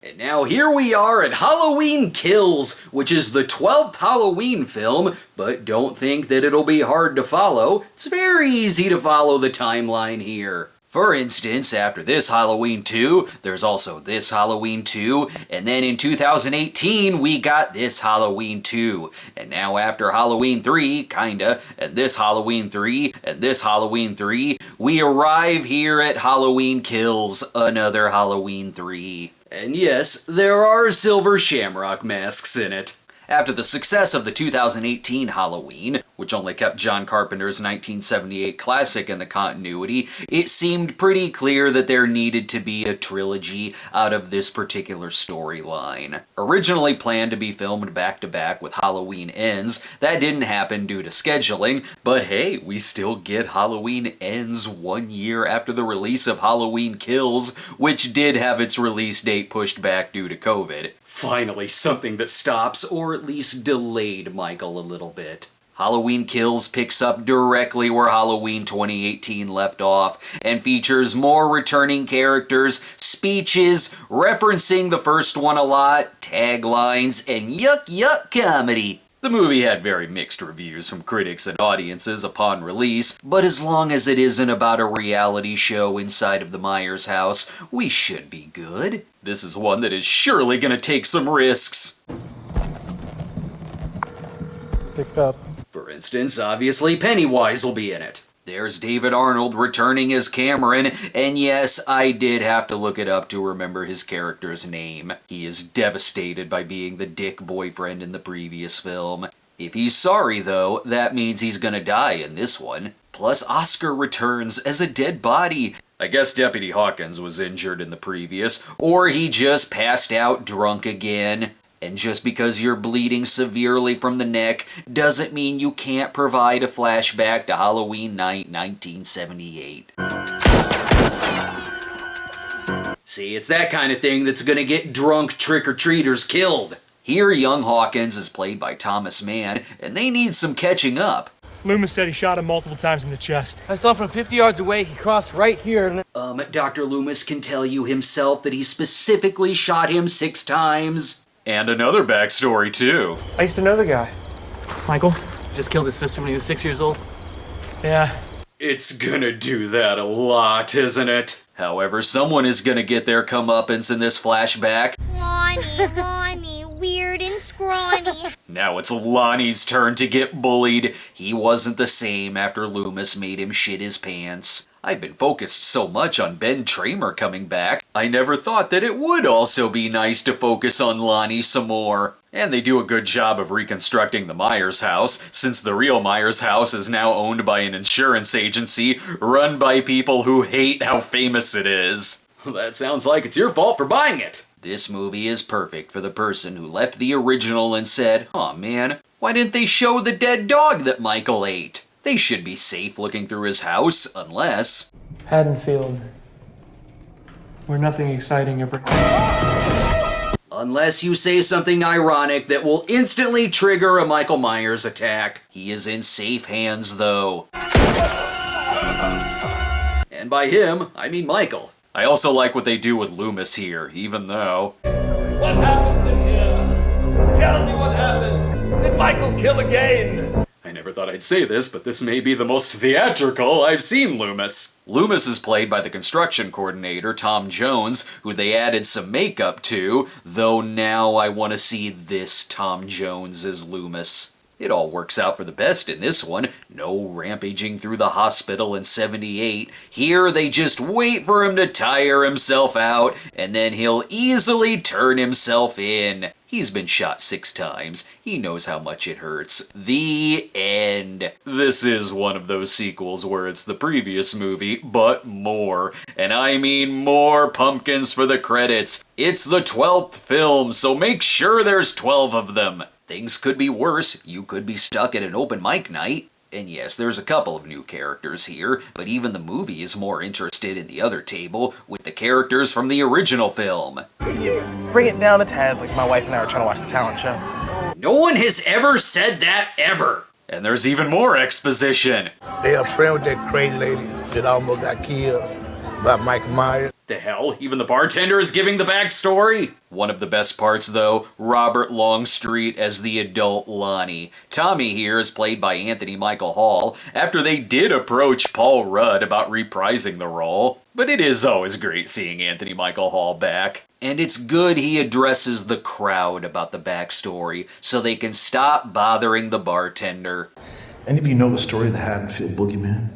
And now here we are at Halloween Kills, which is the 12th Halloween film, but don't think that it'll be hard to follow. It's very easy to follow the timeline here. For instance, after this Halloween 2, there's also this Halloween 2, and then in 2018 we got this Halloween 2. And now after Halloween 3, kinda, and this Halloween 3, and this Halloween 3, we arrive here at Halloween Kills, another Halloween 3. And yes, there are silver shamrock masks in it. After the success of the 2018 Halloween, which only kept John Carpenter's 1978 classic in the continuity, it seemed pretty clear that there needed to be a trilogy out of this particular storyline. Originally planned to be filmed back-to-back with Halloween Ends, that didn't happen due to scheduling, but hey, we still get Halloween Ends 1 year after the release of Halloween Kills, which did have its release date pushed back due to COVID. Finally, something that stops, or at least delayed Michael a little bit. Halloween Kills picks up directly where Halloween 2018 left off, and features more returning characters, speeches, referencing the first one a lot, taglines, and yuck comedy. The movie had very mixed reviews from critics and audiences upon release, but as long as it isn't about a reality show inside of the Myers house, we should be good. This is one that is surely gonna take some risks. Pick up. For instance, obviously Pennywise will be in it. There's David Arnold returning as Cameron, and yes, I did have to look it up to remember his character's name. He is devastated by being the dick boyfriend in the previous film. If he's sorry though, that means he's gonna die in this one. Plus Oscar returns as a dead body. I guess Deputy Hawkins was injured in the previous, or he just passed out drunk again. And just because you're bleeding severely from the neck doesn't mean you can't provide a flashback to Halloween night 1978. See, it's that kind of thing that's gonna get drunk trick-or-treaters killed. Here, young Hawkins is played by Thomas Mann, and they need some catching up. Loomis said he shot him multiple times in the chest. I saw from 50 yards away, he crossed right here. Dr. Loomis can tell you himself that he specifically shot him 6 times. And another backstory, too. I used to know the guy. Michael? Just killed his sister when he was 6 years old. Yeah. It's gonna do that a lot, isn't it? However, someone is gonna get their comeuppance in this flashback. Lonnie, weird and scrawny. Now it's Lonnie's turn to get bullied. He wasn't the same after Loomis made him shit his pants. I've been focused so much on Ben Tramer coming back, I never thought that it would also be nice to focus on Lonnie some more. And they do a good job of reconstructing the Myers house, since the real Myers house is now owned by an insurance agency run by people who hate how famous it is. That sounds like it's your fault for buying it. This movie is perfect for the person who left the original and said, "Aw man, why didn't they show the dead dog that Michael ate? They should be safe looking through his house, unless..." Haddonfield. Where nothing exciting ever... Unless you say something ironic that will instantly trigger a Michael Myers attack. He is in safe hands, though. And by him, I mean Michael. I also like what they do with Loomis here, even though... What happened in here? Tell me what happened. Did Michael kill again? I never thought I'd say this, but this may be the most theatrical I've seen Loomis. Loomis is played by the construction coordinator, Tom Jones, who they added some makeup to, though now I want to see this Tom Jones as Loomis. It all works out for the best in this one. No rampaging through the hospital in 78. Here they just wait for him to tire himself out, and then he'll easily turn himself in. He's been shot 6 times. He knows how much it hurts. The end. This is one of those sequels where it's the previous movie, but more. And I mean more pumpkins for the credits. It's the 12th film, so make sure there's 12 of them. Things could be worse. You could be stuck at an open mic night. And yes, there's a couple of new characters here, but even the movie is more interested in the other table with the characters from the original film. Bring it down a tad, like my wife and I were trying to watch the talent show. No one has ever said that, ever! And there's even more exposition. They are friends with that crazy lady that almost got killed. about Michael Myers. The hell? Even the bartender is giving the backstory? One of the best parts, though, Robert Longstreet as the adult Lonnie. Tommy here is played by Anthony Michael Hall, after they did approach Paul Rudd about reprising the role. But it is always great seeing Anthony Michael Hall back. And it's good he addresses the crowd about the backstory, so they can stop bothering the bartender. Any of you know the story of the Haddonfield Boogeyman?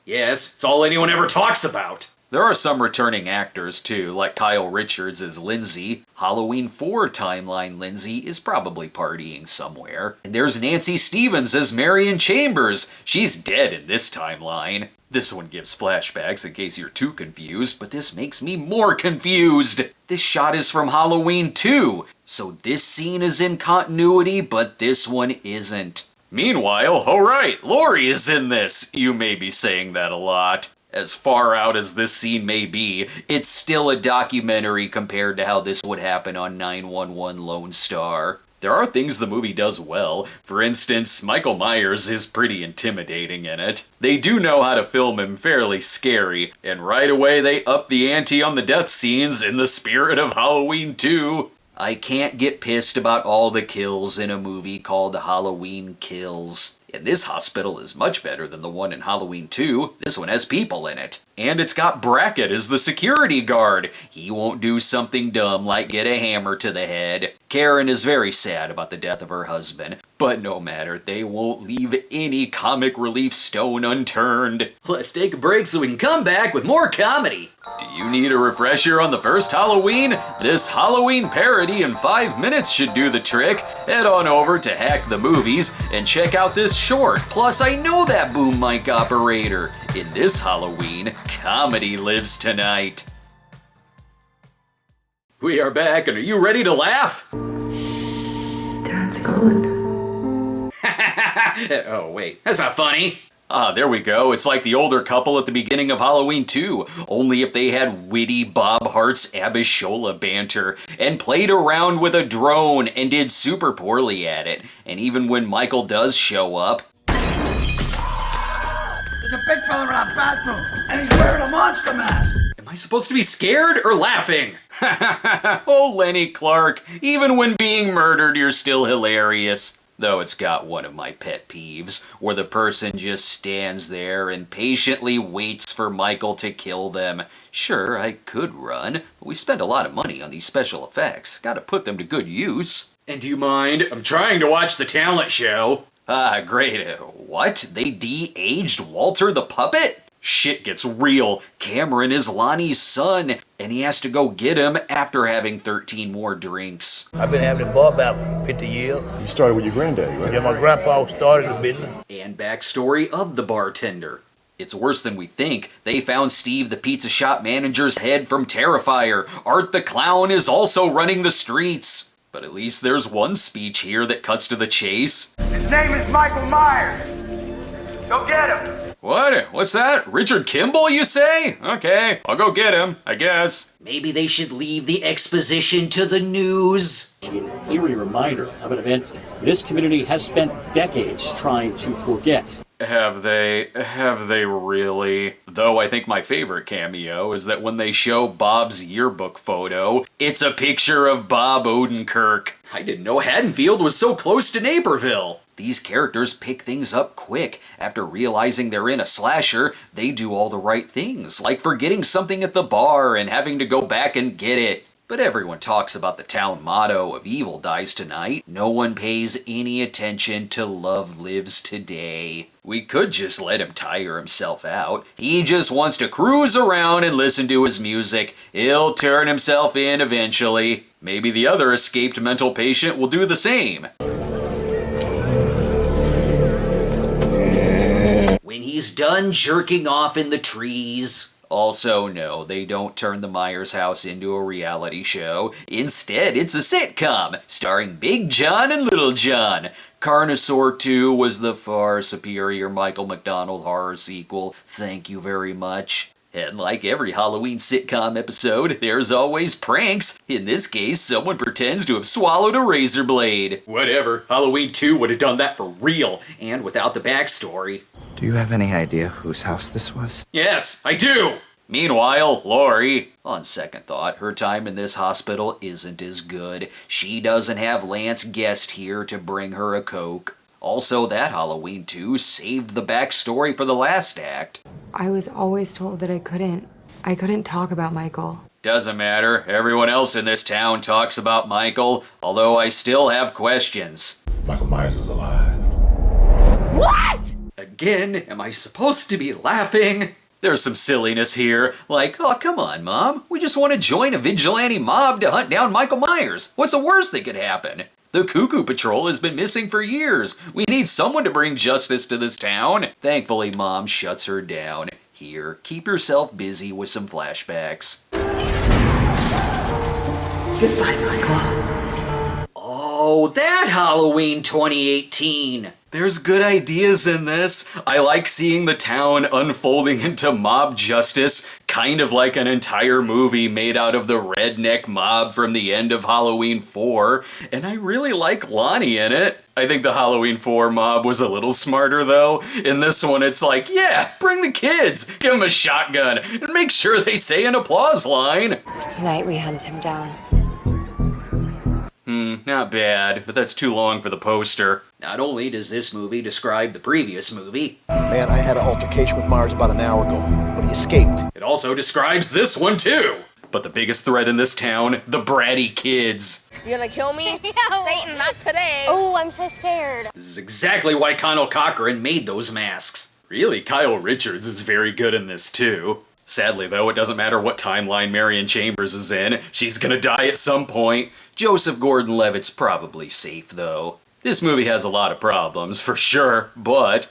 Yes, it's all anyone ever talks about. There are some returning actors, too, like Kyle Richards as Lindsay. Halloween 4 timeline Lindsay is probably partying somewhere. And there's Nancy Stevens as Marion Chambers. She's dead in this timeline. This one gives flashbacks in case you're too confused, but this makes me more confused. This shot is from Halloween 2, so this scene is in continuity, but this one isn't. Meanwhile, oh right, Laurie is in this. You may be saying that a lot. As far out as this scene may be, it's still a documentary compared to how this would happen on 911 Lone Star. There are things the movie does well. For instance, Michael Myers is pretty intimidating in it. They do know how to film him fairly scary, and right away they up the ante on the death scenes in the spirit of Halloween 2. I can't get pissed about all the kills in a movie called Halloween Kills. And this hospital is much better than the one in Halloween 2. This one has people in it. And it's got Brackett as the security guard. He won't do something dumb like get a hammer to the head. Karen is very sad about the death of her husband, but no matter, they won't leave any comic relief stone unturned. Let's take a break so we can come back with more comedy. Do you need a refresher on the first Halloween? This Halloween parody in 5 minutes should do the trick. Head on over to Hack the Movies and check out this short. Plus, I know that boom mic operator. In this Halloween, comedy lives tonight. We are back, and are you ready to laugh? Dad's gone. Oh, wait, that's not funny. Ah, there we go. It's like the older couple at the beginning of Halloween 2, only if they had witty Bob Hart's Abishola banter and played around with a drone and did super poorly at it. And even when Michael does show up, there's a big fella in our bathroom, and he's wearing a monster mask. am I supposed to be scared or laughing? Oh, Lenny Clark, even when being murdered, you're still hilarious. Though it's got one of my pet peeves, where the person just stands there and patiently waits for Michael to kill them. Sure, I could run, but we spent a lot of money on these special effects. Gotta put them to good use. And do you mind? I'm trying to watch the talent show. Ah, great. What? They de-aged Walter the puppet? Shit gets real. Cameron is Lonnie's son, and he has to go get him after having 13 more drinks. I've been having a bar about 50 years. You started with your granddaddy, right? Yeah, my grandpa started the business. And backstory of the bartender. It's worse than we think. They found Steve the pizza shop manager's head from Terrifier. Art the clown is also running the streets. But at least there's one speech here that cuts to the chase. His name is Michael Myers. Go get him. What? What's that? Richard Kimball, you say? Okay, I'll go get him, I guess. Maybe they should leave the exposition to the news. An eerie reminder of an event this community has spent decades trying to forget. Have they really? Though I think my favorite cameo is that when they show Bob's yearbook photo, it's a picture of Bob Odenkirk. I didn't know Haddonfield was so close to Naperville. These characters pick things up quick. After realizing they're in a slasher, they do all the right things, like forgetting something at the bar and having to go back and get it. But everyone talks about the town motto of evil dies tonight. No one pays any attention to love lives today. We could just let him tire himself out. He just wants to cruise around and listen to his music. He'll turn himself in eventually. Maybe the other escaped mental patient will do the same. When he's done jerking off in the trees. Also, no, they don't turn the Myers house into a reality show. Instead, it's a sitcom, starring Big John and Little John. Carnosaur 2 was the far superior Michael McDonald horror sequel. Thank you very much. And like every Halloween sitcom episode, there's always pranks. In this case, someone pretends to have swallowed a razor blade. Whatever, Halloween 2 would have done that for real, and without the backstory. Do you have any idea whose house this was? Yes, I do! Meanwhile, Lori, on second thought, her time in this hospital isn't as good. She doesn't have Lance Guest here to bring her a Coke. Also, that Halloween too saved the backstory for the last act. I was always told that I couldn't talk about Michael. Doesn't matter. Everyone else in this town talks about Michael, although I still have questions. Michael Myers is alive. What? Again, am I supposed to be laughing? There's some silliness here, like, oh, come on, Mom. We just want to join a vigilante mob to hunt down Michael Myers. What's the worst that could happen? The Cuckoo Patrol has been missing for years. We need someone to bring justice to this town. Thankfully, Mom shuts her down. Here, keep yourself busy with some flashbacks. Goodbye, Michael. Oh, that Halloween 2018! There's good ideas in this. I like seeing the town unfolding into mob justice, kind of like an entire movie made out of the redneck mob from the end of Halloween 4, and I really like Lonnie in it. I think the Halloween 4 mob was a little smarter though. In this one it's like, yeah, bring the kids, give them a shotgun, and make sure they say an applause line. Tonight we hunt him down. Not bad, but that's too long for the poster. Not only does this movie describe the previous movie, Man, I had an altercation with Myers about an hour ago, but he escaped. it also describes this one too. But the biggest threat in this town, the bratty kids. You gonna kill me? Satan, not today. Oh, I'm so scared. This is exactly why Kyle Cochran made those masks. Really, Kyle Richards is very good in this too. Sadly though, it doesn't matter what timeline Marion Chambers is in, she's gonna die at some point. Joseph Gordon-Levitt's probably safe though. This movie has a lot of problems, for sure, but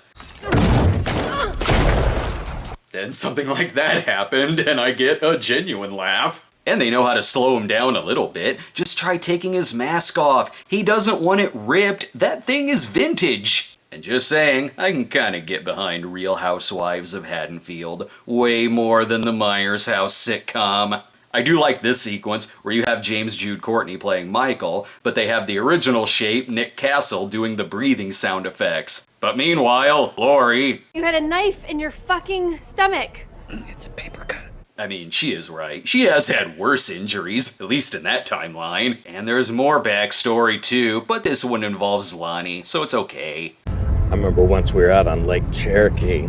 then something like that happened and I get a genuine laugh. And they know how to slow him down a little bit. Just try taking his mask off. He doesn't want it ripped. That thing is vintage. And just saying, I can kinda get behind Real Housewives of Haddonfield way more than the Myers House sitcom. I do like this sequence where you have James Jude Courtney playing Michael, but they have the original shape, Nick Castle, doing the breathing sound effects. But meanwhile, Lori... You had a knife in your fucking stomach. It's a paper cut. I mean, she is right. She has had worse injuries, at least in that timeline. And there's more backstory too, but this one involves Lonnie, so it's okay. I remember once we were out on Lake Cherokee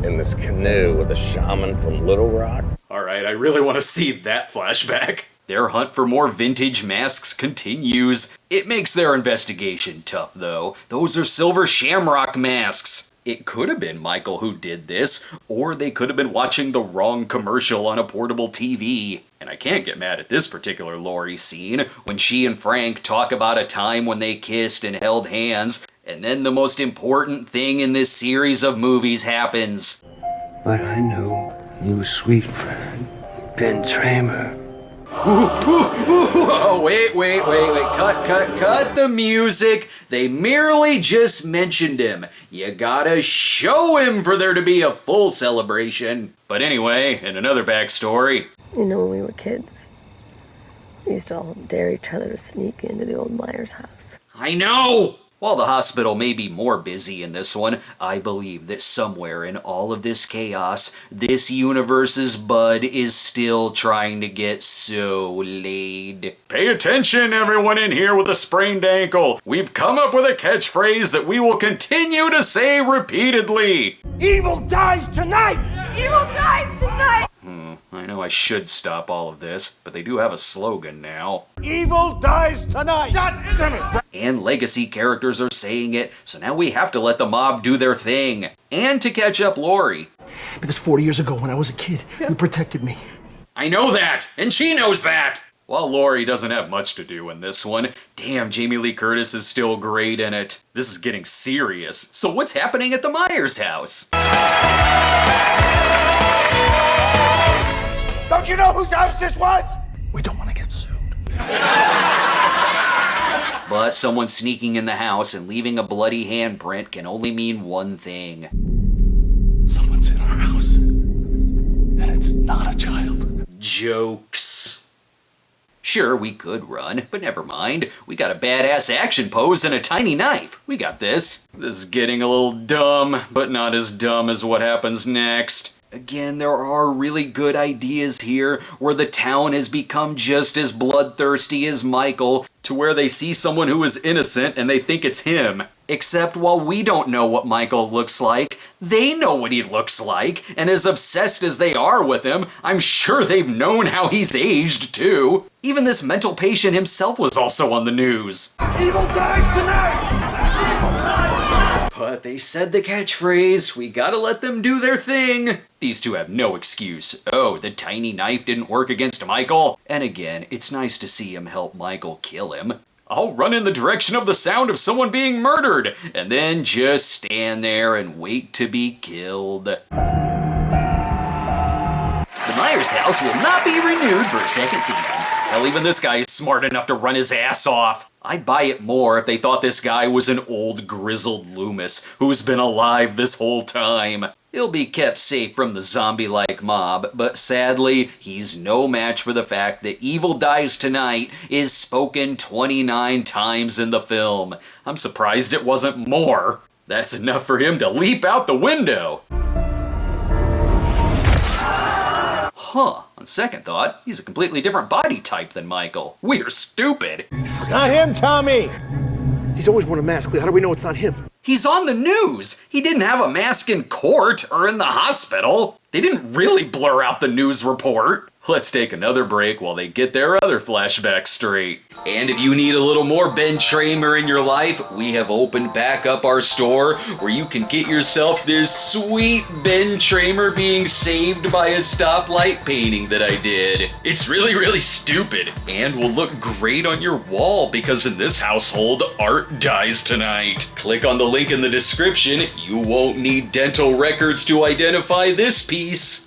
in this canoe with a shaman from Little Rock. Alright, I really want to see that flashback. Their hunt for more vintage masks continues. It makes their investigation tough though. Those are silver shamrock masks. It could have been Michael who did this, or they could have been watching the wrong commercial on a portable TV. And I can't get mad at this particular Lori scene, when she and Frank talk about a time when they kissed and held hands, and then the most important thing in this series of movies happens. But I know you, sweet friend, Ben Tramer. Oh, wait, cut the music. They merely just mentioned him. You gotta show him for there to be a full celebration. But anyway, in another backstory. You know, when we were kids, we used to all dare each other to sneak into the old Myers house. I know! While the hospital may be more busy in this one, I believe that somewhere in all of this chaos, this universe's bud is still trying to get so laid. Pay attention, everyone in here with a sprained ankle. We've come up with a catchphrase that we will continue to say repeatedly. Evil dies tonight! Evil dies tonight! I know I should stop all of this, but they do have a slogan now. Evil dies tonight! God damn it! And legacy characters are saying it, so now we have to let the mob do their thing. And to catch up Lori. Because 40 years ago when I was a kid, you protected me. I know that, and she knows that! While Lori doesn't have much to do in this one, damn, Jamie Lee Curtis is still great in it. This is getting serious. So what's happening at the Myers house? Don't you know whose house this was? We don't want to get sued. But someone sneaking in the house and leaving a bloody handprint can only mean one thing. Someone's in our house. And it's not a child. Jokes. Sure, we could run, but never mind. We got a badass action pose and a tiny knife. We got this. This is getting a little dumb, but not as dumb as what happens next. Again, there are really good ideas here where the town has become just as bloodthirsty as Michael, to where they see someone who is innocent and they think it's him. Except while we don't know what Michael looks like, they know what he looks like, and as obsessed as they are with him, I'm sure they've known how he's aged too. Even this mental patient himself was also on the news. Evil dies tonight! But they said the catchphrase, we gotta let them do their thing. These two have no excuse. Oh, the tiny knife didn't work against Michael? And again, it's nice to see him help Michael kill him. I'll run in the direction of the sound of someone being murdered, and then just stand there and wait to be killed. The Myers house will not be renewed for a second season. Hell, even this guy is smart enough to run his ass off. I'd buy it more if they thought this guy was an old grizzled Loomis who's been alive this whole time. He'll be kept safe from the zombie-like mob, but sadly, he's no match for the fact that Evil Dies Tonight is spoken 29 times in the film. I'm surprised it wasn't more. That's enough for him to leap out the window. Huh, on second thought, he's a completely different body type than Michael. We're stupid. Not him, Tommy! He's always worn a mask. How do we know it's not him? He's on the news! He didn't have a mask in court or in the hospital. They didn't really blur out the news report. Let's take another break while they get their other flashbacks straight. And if you need a little more Ben Tramer in your life, we have opened back up our store where you can get yourself this sweet Ben Tramer being saved by a stoplight painting that I did. It's really, really stupid and will look great on your wall because in this household, art dies tonight. Click on the link in the description. You won't need dental records to identify this piece.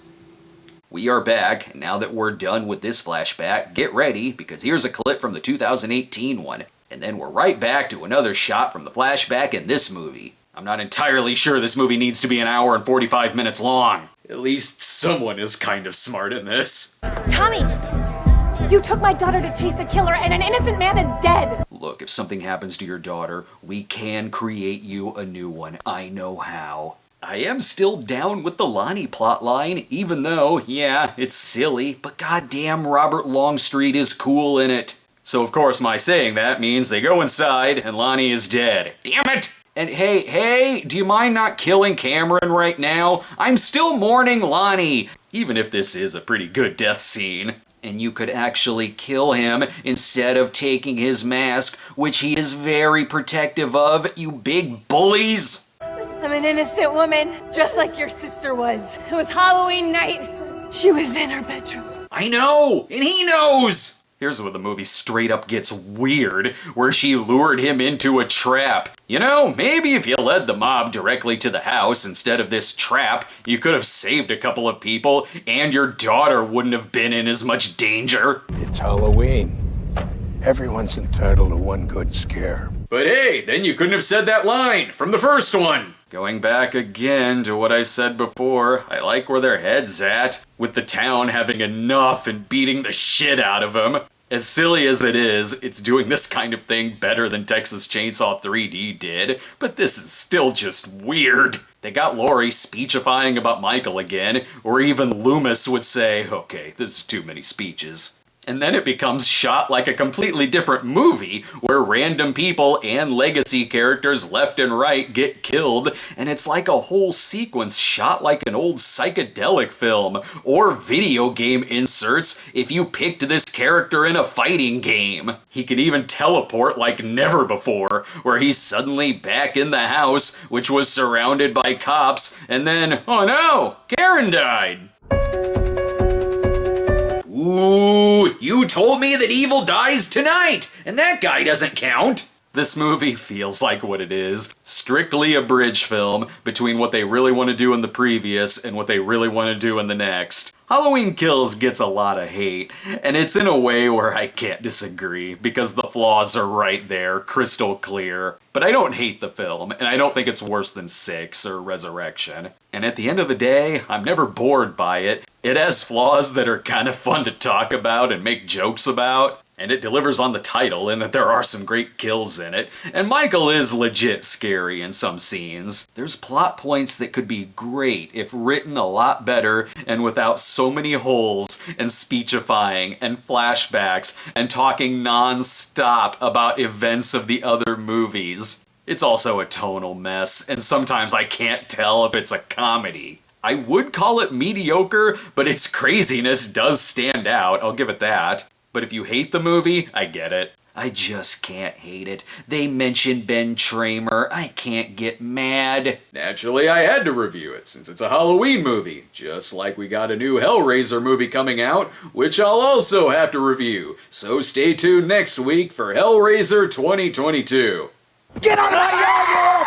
We are back, and now that we're done with this flashback, get ready, because here's a clip from the 2018 one, and then we're right back to another shot from the flashback in this movie. I'm not entirely sure this movie needs to be an hour and 45 minutes long. At least someone is kind of smart in this. Tommy, you took my daughter to chase a killer, and an innocent man is dead. Look, if something happens to your daughter, we can create you a new one. I know how. I am still down with the Lonnie plotline, even though, yeah, it's silly, but goddamn Robert Longstreet is cool in it. So of course my saying that means they go inside and Lonnie is dead. Damn it! And hey, do you mind not killing Cameron right now? I'm still mourning Lonnie, even if this is a pretty good death scene. And you could actually kill him instead of taking his mask, which he is very protective of, you big bullies! I'm an innocent woman, just like your sister was. It was Halloween night. She was in her bedroom. I know, and he knows! Here's where the movie straight up gets weird, where she lured him into a trap. You know, maybe if you led the mob directly to the house instead of this trap, you could have saved a couple of people, and your daughter wouldn't have been in as much danger. It's Halloween. Everyone's entitled to one good scare. But hey, then you couldn't have said that line from the first one. Going back again to what I said before, I like where their head's at, with the town having enough and beating the shit out of them. As silly as it is, it's doing this kind of thing better than Texas Chainsaw 3D did, but this is still just weird. They got Laurie speechifying about Michael again, or even Loomis would say, okay, this is too many speeches. And then it becomes shot like a completely different movie, where random people and legacy characters left and right get killed, and it's like a whole sequence shot like an old psychedelic film, or video game inserts if you picked this character in a fighting game. He can even teleport like never before, where he's suddenly back in the house, which was surrounded by cops, and then, oh no, Karen died. Ooh, you told me that Evil Dies Tonight, and that guy doesn't count. This movie feels like what it is. Strictly a bridge film between what they really want to do in the previous and what they really want to do in the next. Halloween Kills gets a lot of hate, and it's in a way where I can't disagree, because the flaws are right there, crystal clear. But I don't hate the film, and I don't think it's worse than 6 or Resurrection. And at the end of the day, I'm never bored by it. It has flaws that are kind of fun to talk about and make jokes about. And it delivers on the title in that there are some great kills in it, and Michael is legit scary in some scenes. There's plot points that could be great if written a lot better and without so many holes and speechifying and flashbacks and talking non-stop about events of the other movies. It's also a tonal mess, and sometimes I can't tell if it's a comedy. I would call it mediocre, but its craziness does stand out, I'll give it that. But if you hate the movie, I get it. I just can't hate it. They mention Ben Tramer. I can't get mad. Naturally, I had to review it since it's a Halloween movie. Just like we got a new Hellraiser movie coming out, which I'll also have to review. So stay tuned next week for Hellraiser 2022. Get out of my yard,